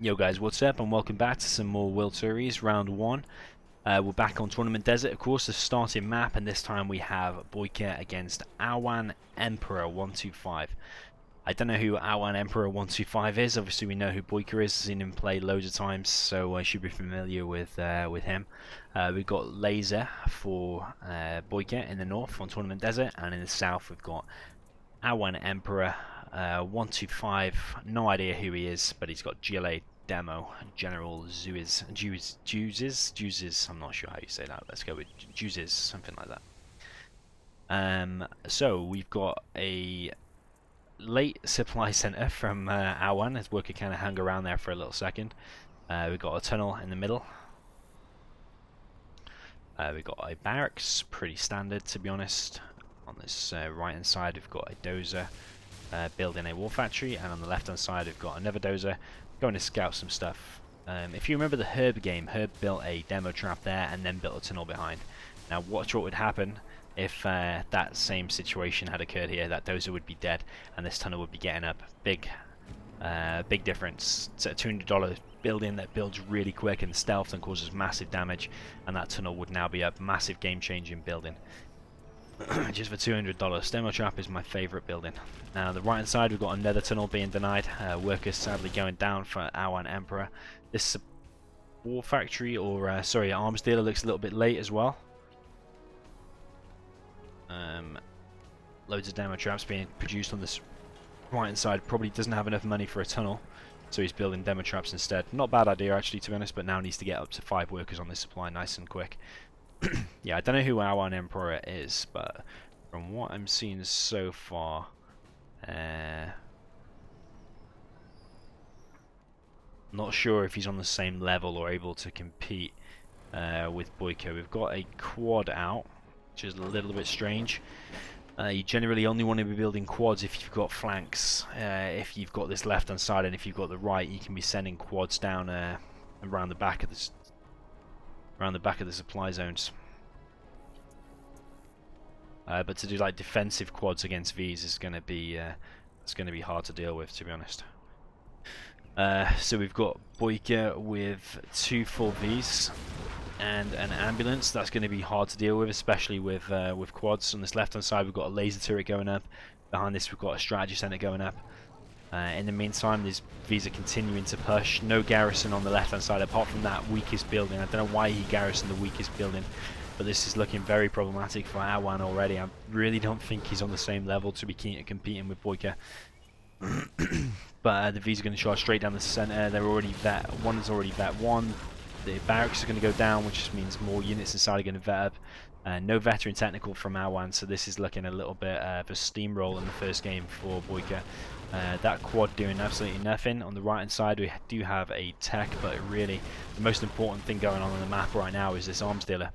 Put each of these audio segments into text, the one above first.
Yo guys, what's up and welcome back to some more World Series Round 1. We're back on Tournament Desert, of course, the starting map, and this time we have Boycah against AwanEmperor125. I don't know who AwanEmperor125 is. Obviously we know who Boycah is, seen him play loads of times, so I should be familiar with him. We've got Laser for Boycah in the north on Tournament Desert, and in the south we've got AwanEmperor125, no idea who he is, but he's got GLA Generals Zero, I'm not sure how you say that, let's go with Juices, something like that. So we've got a late supply center from Awan, his worker kind of hung around there for a little second. We've got a tunnel in the middle. We've got a barracks, pretty standard to be honest. On this right hand side we've got a dozer building a war factory, and on the left hand side we've got another dozer going to scout some stuff. If you remember the Herb game, Herb built a demo trap there and then built a tunnel behind. Now watch what would happen if that same situation had occurred here. That dozer would be dead and this tunnel would be getting up. Big difference. It's a $200 building that builds really quick and stealth and causes massive damage, and that tunnel would now be up. Massive game changing building. Just for $200. Demo trap is my favourite building. Now on the right hand side we've got another tunnel being denied. Workers sadly going down for AwanEmperor. This war factory, or sorry, arms dealer, looks a little bit late as well. Loads of demo traps being produced on this right hand side. Probably doesn't have enough money for a tunnel, so he's building demo traps instead. Not a bad idea actually, to be honest, but now needs to get up to 5 workers on this supply nice and quick. Yeah, I don't know who AwanEmperor is, but from what I'm seeing so far, not sure if he's on the same level or able to compete with Boycah. We've got a quad out, which is a little bit strange. You generally only want to be building quads if you've got flanks. If you've got this left hand side and if you've got the right, you can be sending quads down around the back of the supply zones. But to do like defensive quads against Vs is going to be hard to deal with, to be honest. So we've got Boycah with 2 full Vs and an ambulance. That's going to be hard to deal with, especially with quads. On this left hand side we've got a laser turret going up. Behind this we've got a strategy center going up. In the meantime, these Vs are continuing to push. No garrison on the left hand side apart from that weakest building. I don't know why he garrisoned the weakest building, but this is looking very problematic for Awan already. I really don't think he's on the same level to be competing with Boycah. But the Vs are going to charge straight down the center. They're already vet. One is already vet 1. The barracks are going to go down, which just means more units inside are going to vet up. No veteran technical from Awan, so this is looking a little bit of a steamroll in the first game for Boycah. That quad doing absolutely nothing. On the right hand side we do have a tech, but really the most important thing going on the map right now is this arms dealer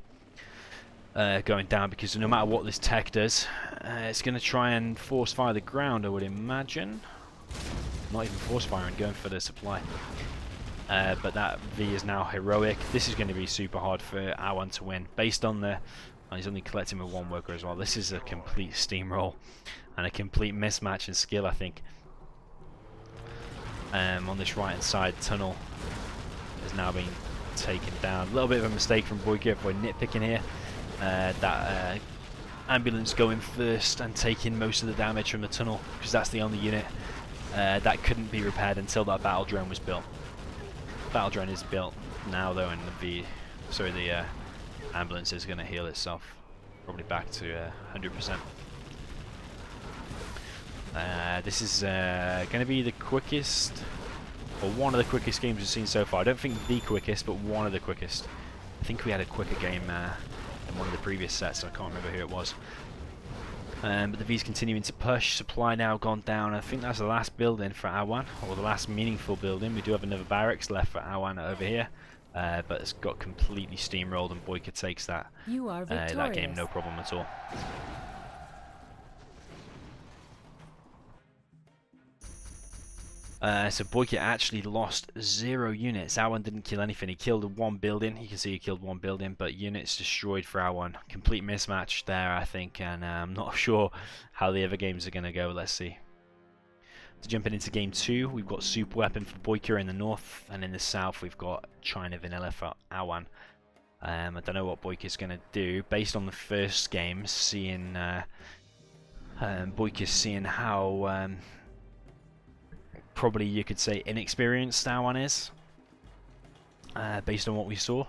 going down, because no matter what this tech does, it's going to try and force fire the ground, I would imagine. Not even force firing, going for the supply. But that V is now heroic. This is going to be super hard for Awan to win, based on the... he's only collecting with 1 worker as well. This is a complete steamroll and a complete mismatch in skill, I think. On this right hand side, tunnel is now being taken down. A little bit of a mistake from Boycah if we're nitpicking here. That ambulance going first and taking most of the damage from the tunnel, because that's the only unit that couldn't be repaired until that battle drone was built. Battle drone is built now though, and the ambulance is going to heal itself, probably back to 100%. This is going to be the quickest, or one of the quickest games we've seen so far. I don't think the quickest, but one of the quickest. I think we had a quicker game in one of the previous sets, I can't remember who it was. But the V's continuing to push. Supply now gone down. I think that's the last building for Awan, or the last meaningful building. We do have another barracks left for Awan over here, but it's got completely steamrolled, and Boycah takes that that game no problem at all. So Boycah actually lost 0 units. Awan didn't kill anything. He killed 1 building. You can see he killed 1 building, but units destroyed for Awan. Complete mismatch there, I think, and I'm not sure how the other games are going to go. Let's see. So jumping into game 2, we've got Superweapon for Boycah in the north, and in the south we've got China Vanilla for Awan. I don't know what Boycah's going to do. Based on the first game, seeing Boycah seeing how probably you could say inexperienced Awan is, based on what we saw.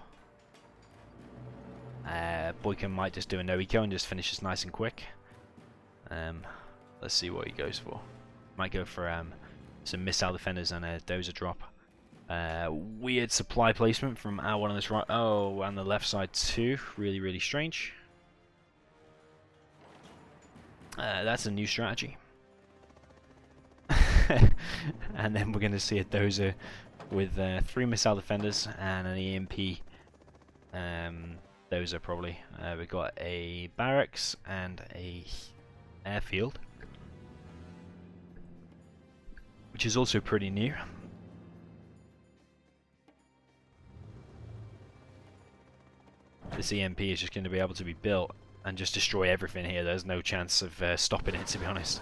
Boycah might just do a no-eco and just finish this nice and quick. Let's see what he goes for. Might go for some missile defenders and a dozer drop. Weird supply placement from Awan on this right. Oh, and the left side too. Really, really strange. That's a new strategy. And then we're going to see a dozer with 3 missile defenders and an EMP dozer probably. We've got a barracks and a airfield, which is also pretty new. This EMP is just going to be able to be built and just destroy everything here. There's no chance of stopping it, to be honest.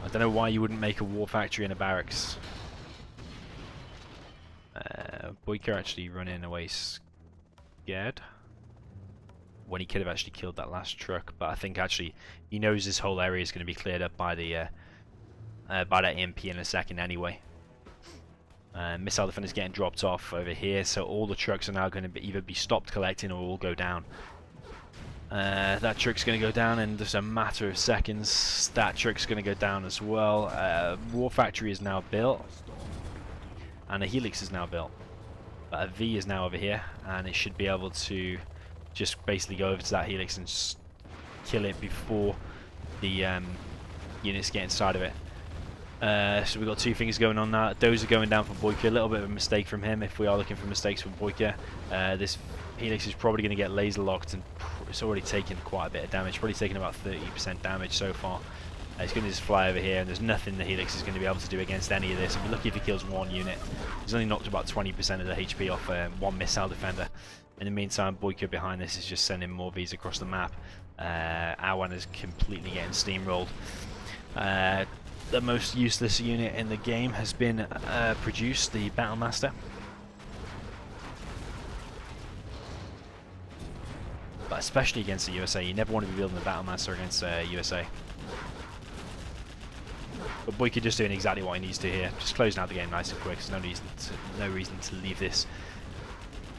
I don't know why you wouldn't make a war factory in a barracks. Boycah actually running away scared, when he could have actually killed that last truck, but I think actually he knows this whole area is going to be cleared up by the by that EMP in a second anyway. Missile defenders getting dropped off over here, so all the trucks are now going to either be stopped collecting or all go down. That truck's going to go down in just a matter of seconds. That truck's going to go down as well. War factory is now built, and a helix is now built. A V is now over here, and it should be able to just basically go over to that helix and just kill it before the units get inside of it. So we've got 2 things going on now. Those are going down for Boycah. A little bit of a mistake from him if we are looking for mistakes from Boycah. This helix is probably going to get laser locked, and it's already taken quite a bit of damage. Probably taken about 30% damage so far. It's going to just fly over here, and there's nothing the helix is going to be able to do against any of this. I'd be lucky if he kills 1 unit. He's only knocked about 20% of the HP off 1 missile defender. In the meantime, Boycah behind this is just sending more Vs across the map. Awan is completely getting steamrolled. The most useless unit in the game has been produced, the Battlemaster. But especially against the USA, you never want to be building the Battlemaster against USA. But Boycah just doing exactly what he needs to here, just closing out the game nice and quick. There's no reason to leave this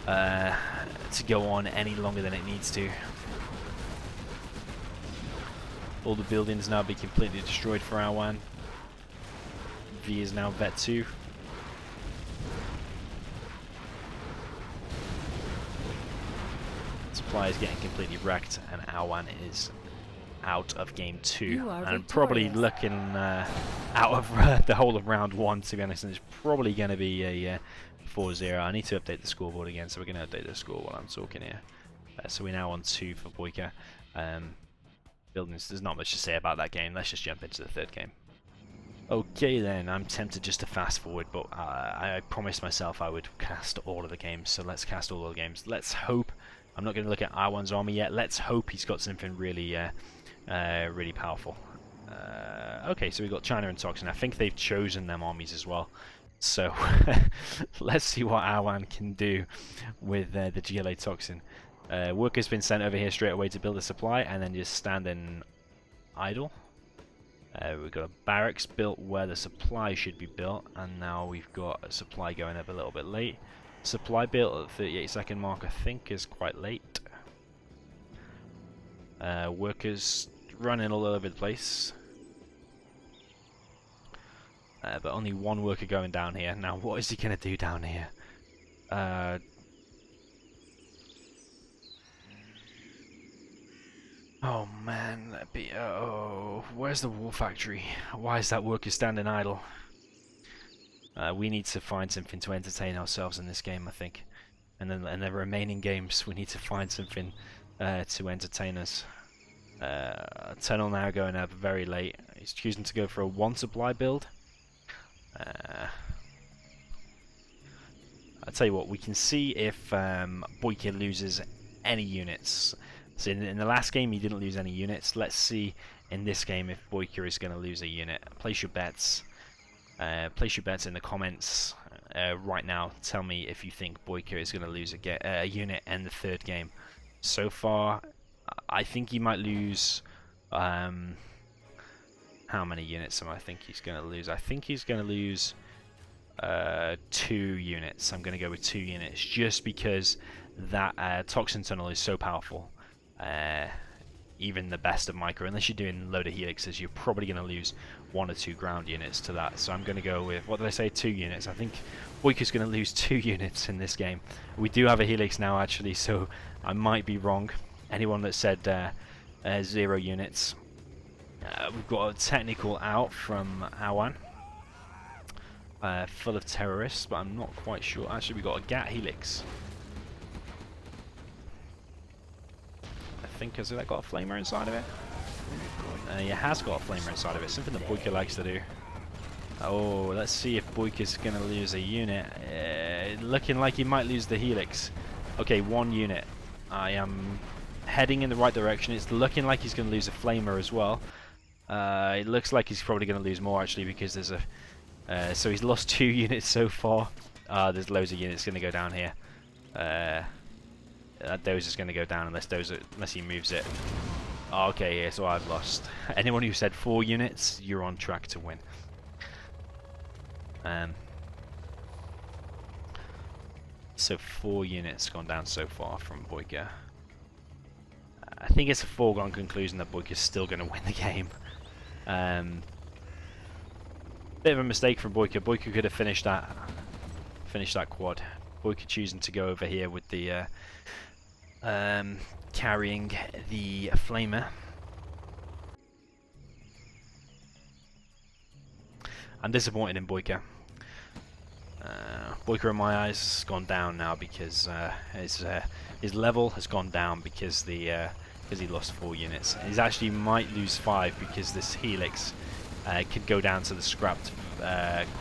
to go on any longer than it needs to. All the buildings now be completely destroyed for Awan. V is now Vet 2. Supply is getting completely wrecked, and Awan is out of game 2, and probably looking out of the whole of round 1, to be honest, and it's probably going to be a 4-0. I need to update the scoreboard again, so we're going to update the score while I'm talking here. So we're now on 2 for Boycah. Buildings, there's not much to say about that game. Let's just jump into the 3rd game. Okay then, I'm tempted just to fast forward, but I promised myself I would cast all of the games, so let's cast all of the games. Let's hope, I'm not going to look at Awan's army yet, let's hope he's got something really really powerful. Okay, so we've got China and Toxin. I think they've chosen them armies as well, so let's see what Awan can do with the GLA Toxin. Worker's been sent over here straight away to build a supply and then just standing idle. We've got a barracks built where the supply should be built, and now we've got a supply going up a little bit late. Supply built at the 38-second mark, I think, is quite late. Workers running all over the place. But only 1 worker going down here. Now, what is he going to do down here? Oh man, that'd be, oh, where's the war factory? Why is that worker standing idle? We need to find something to entertain ourselves in this game, I think. And then in the remaining games, we need to find something to entertain us. Tunnel now going up very late. He's choosing to go for a 1 supply build. I'll tell you what, we can see if Boycah loses any units. So in the last game he didn't lose any units. Let's see in this game if Boycah is going to lose a unit. Place your bets. Place your bets in the comments right now. Tell me if you think Boycah is going to lose a unit in the third game. So far, I think he might lose. How many units am I think he's going to lose? I think he's going to lose 2 units. I'm going to go with 2 units just because that Toxin tunnel is so powerful. Even the best of micro, unless you're doing a load of helixes, you're probably going to lose 1 or 2 ground units to that. So I'm going to go with, what did I say, 2 units. I think Boycah's going to lose 2 units in this game. We do have a helix now actually, so I might be wrong. Anyone that said 0 units. We've got a technical out from Awan. Full of terrorists, but I'm not quite sure. Actually, we've got a GAT helix. I think, has that got a flamer inside of it? It has got a flamer inside of it. Something that Boycah likes to do. Oh, let's see if Boycah's going to lose a unit. Looking like he might lose the helix. Okay, 1 unit. I am heading in the right direction. It's looking like he's going to lose a flamer as well. It looks like he's probably going to lose more actually because there's a... so he's lost 2 units so far. There's loads of units going to go down here. That dozer's going to go down unless he moves it. Oh, okay, yeah, so I've lost. Anyone who said 4 units, you're on track to win. So 4 units gone down so far from Boycah. I think it's a foregone conclusion that Boycah's still going to win the game. Bit of a mistake from Boycah. Boycah could have finished that quad. Boycah choosing to go over here with the carrying the flamer. I'm disappointed in Boycah. Boycah, in my eyes, has gone down now because his level has gone down because he lost 4 units. He actually might lose 5 because this helix could go down to the scrapped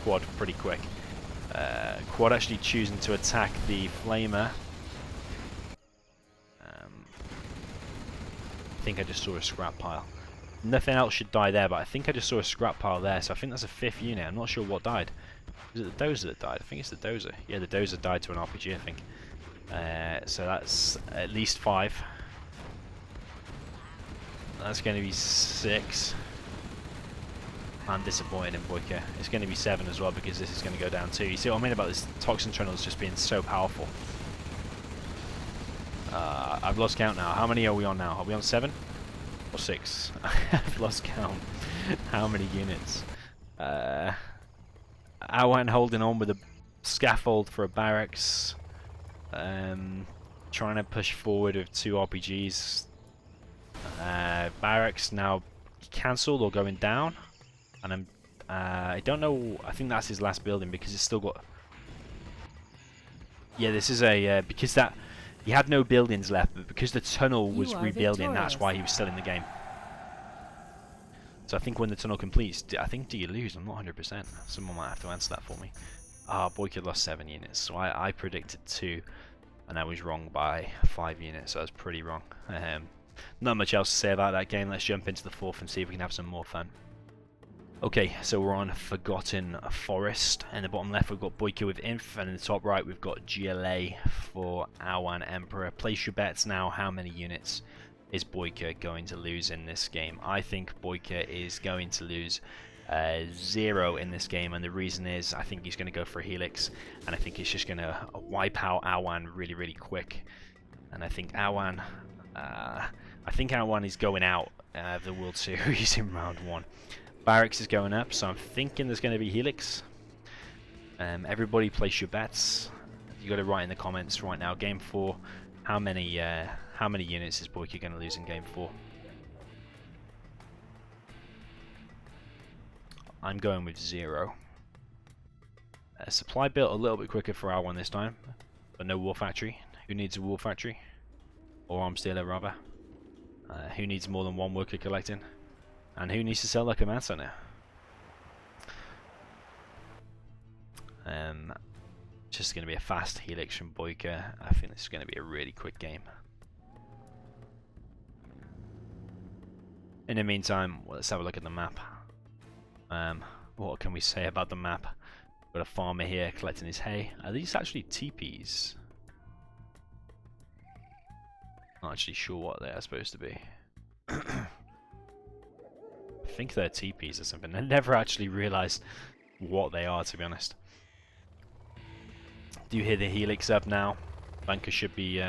quad pretty quick. Quad actually choosing to attack the flamer. I think I just saw a scrap pile. Nothing else should die there, but I think I just saw a scrap pile there, so I think that's a 5th unit. I'm not sure what died. Was it the dozer that died? I think it's the dozer. Yeah, the dozer died to an RPG, I think. So that's at least 5. That's going to be 6. I'm disappointed in Boycah. It's going to be 7 as well because this is going to go down too. You see what I mean about this Toxin tunnels just being so powerful? I've lost count now. How many are we on now? Are we on 7 or 6? I've lost count. How many units? Awan holding on with a scaffold for a barracks. Trying to push forward with 2 RPGs. Barracks now cancelled or going down. And I don't know. I think that's his last building because it's still got. Yeah, this is a because that he had no buildings left, but because the tunnel was rebuilding, that's why he was still in the game. So I think when the tunnel completes, I think do you lose? I'm not 100%. Someone might have to answer that for me. Boycah lost 7 units, so I predicted 2, and I was wrong by 5 units. So I was pretty wrong. Not much else to say about that game. Let's jump into the 4th and see if we can have some more fun. Okay, so we're on Forgotten Forest. In the bottom left we've got Boycah with Inf, and in the top right we've got GLA for AwanEmperor. Place your bets now. How many units is Boycah going to lose in this game? I think Boycah is going to lose 0 in this game, and the reason is I think he's going to go for a helix, and I think he's just going to wipe out Awan really, really quick. And I think Awan is going out of the World Series in round 1. Barracks is going up, so I'm thinking there's going to be helix. Everybody place your bets. You got to write in the comments right now. Game 4, how many units is Boycah going to lose in game 4? I'm going with 0. Supply built a little bit quicker for R1 this time, but no war factory. Who needs a war factory? Or arms dealer rather. Who needs more than 1 worker collecting? And who needs to sell their command center? Just going to be a fast helix from Boycah. I think this is going to be a really quick game. In the meantime, well, let's have a look at the map. What can we say about the map? Got a farmer here collecting his hay. Are these actually teepees? Not actually sure what they are supposed to be. I think they're teepees or something. I never actually realised what they are, to be honest. Do you hear the helix up now? Bunker should be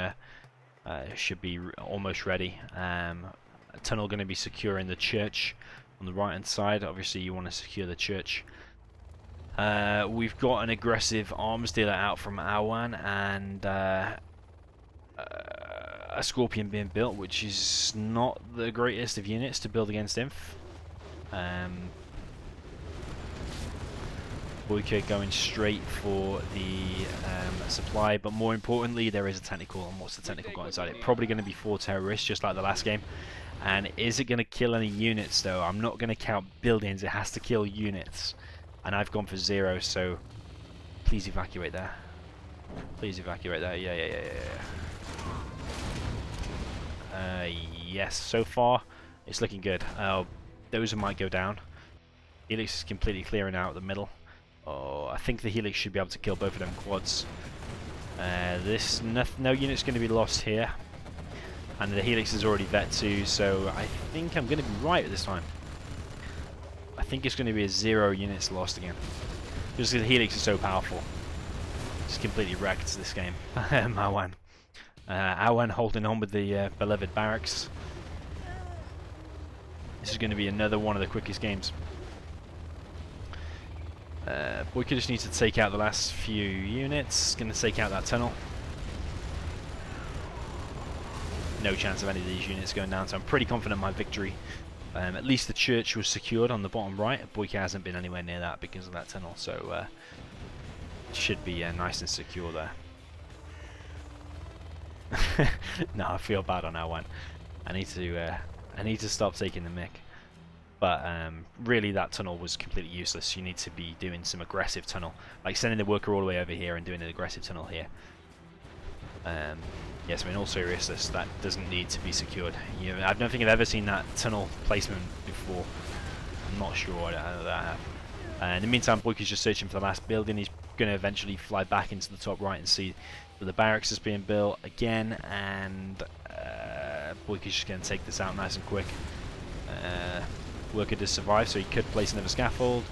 almost ready. A tunnel going to be securing the church on the right hand side. Obviously you want to secure the church. We've got an aggressive arms dealer out from Awan and a Scorpion being built, which is not the greatest of units to build against Inf. Boycah going straight for the supply, but more importantly there is a technical, and what's the technical got inside it? Probably going to be 4 terrorists just like the last game. And is it going to kill any units though? I'm not going to count buildings, it has to kill units. And I've gone for 0, so please evacuate there. Please evacuate there. Yeah. Yes, so far it's looking good. Those might go down. Helix is completely clearing out the middle. Oh, I think the Helix should be able to kill both of them quads. No unit's going to be lost here. And the Helix is already vet 2, so I think I'm going to be right this time. I think it's going to be a 0 units lost again. Just because the Helix is so powerful. It's completely wrecked this game. Awan. Awan holding on with the beloved barracks. This is going to be another one of the quickest games. Boycah just needs to take out the last few units. Going to take out that tunnel. No chance of any of these units going down, so I'm pretty confident in my victory. At least the church was secured on the bottom right. Boycah hasn't been anywhere near that because of that tunnel, so it should be nice and secure there. No, I feel bad on that one. I need to stop taking the mick. But really, that tunnel was completely useless. You need to be doing some aggressive tunnel, like sending the worker all the way over here and doing an aggressive tunnel here. Yes, I mean, all seriousness, that doesn't need to be secured. I don't think I've ever seen that tunnel placement before. I'm not sure how that happened. In the meantime, Boycah's just searching for the last building. He's going to eventually fly back into the top right and see that the barracks is being built again, and Boycah's just going to take this out nice and quick. Worker does survive, so he could place another scaffold,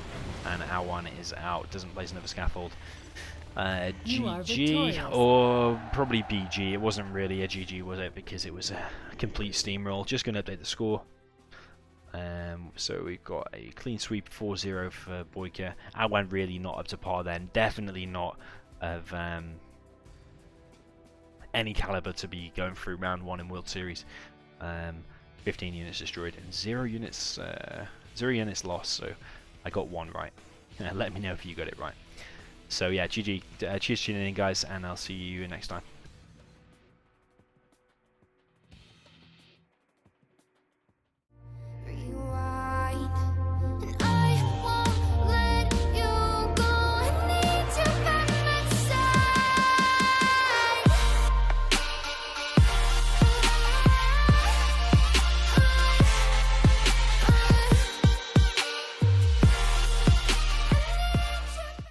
and Awan is out, doesn't place another scaffold. GG, or probably BG. It wasn't really a GG, was it? Because it was a complete steamroll. Just going to update the score. So we've got a clean sweep 4-0 for Boycah. Awan really not up to par then. Definitely not of any caliber to be going through round 1 in World Series. 15 units destroyed and 0 units lost. So I got 1 right. Let me know if you got it right. So yeah, GG. Cheers for tuning in, guys, and I'll see you next time.